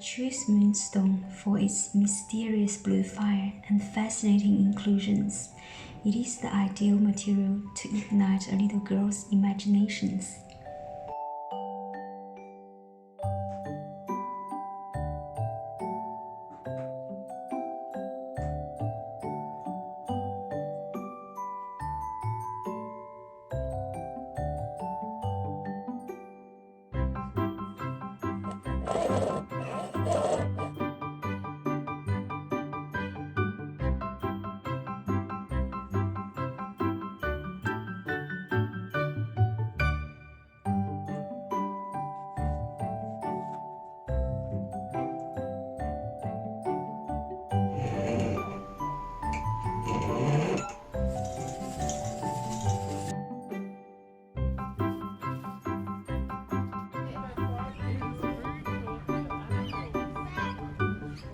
choose moonstone for its mysterious blue fire and fascinating inclusions. It is the ideal material to ignite a little girl's imaginations.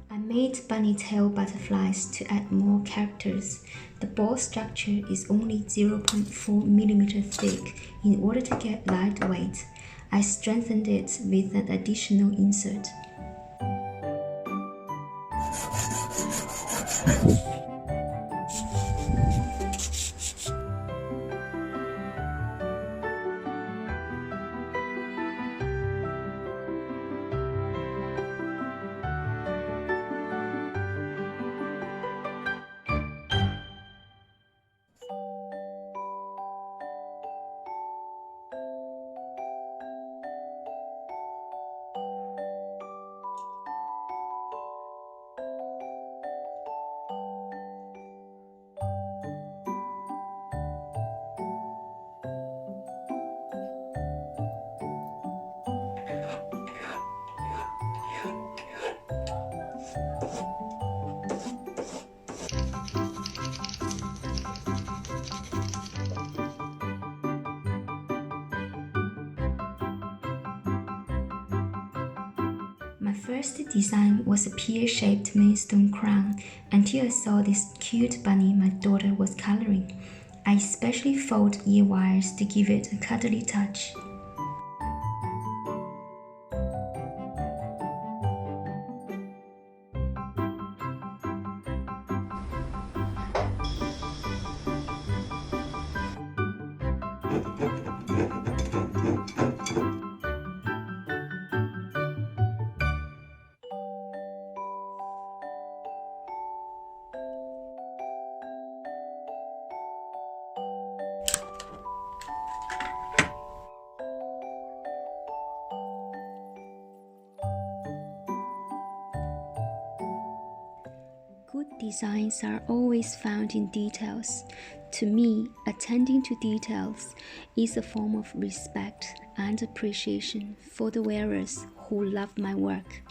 I made bunny tail butterflies to add more characters. The ball structure is only 0.4mm thick in order to get lightweight. I strengthened it with an additional insert. My first design was a pear-shaped moonstone crown until I saw this cute bunny my daughter was coloring. I especially fold ear wires to give it a cuddly touch. Good designs are always found in details. To me, attending to details is a form of respect and appreciation for the wearers who love my work.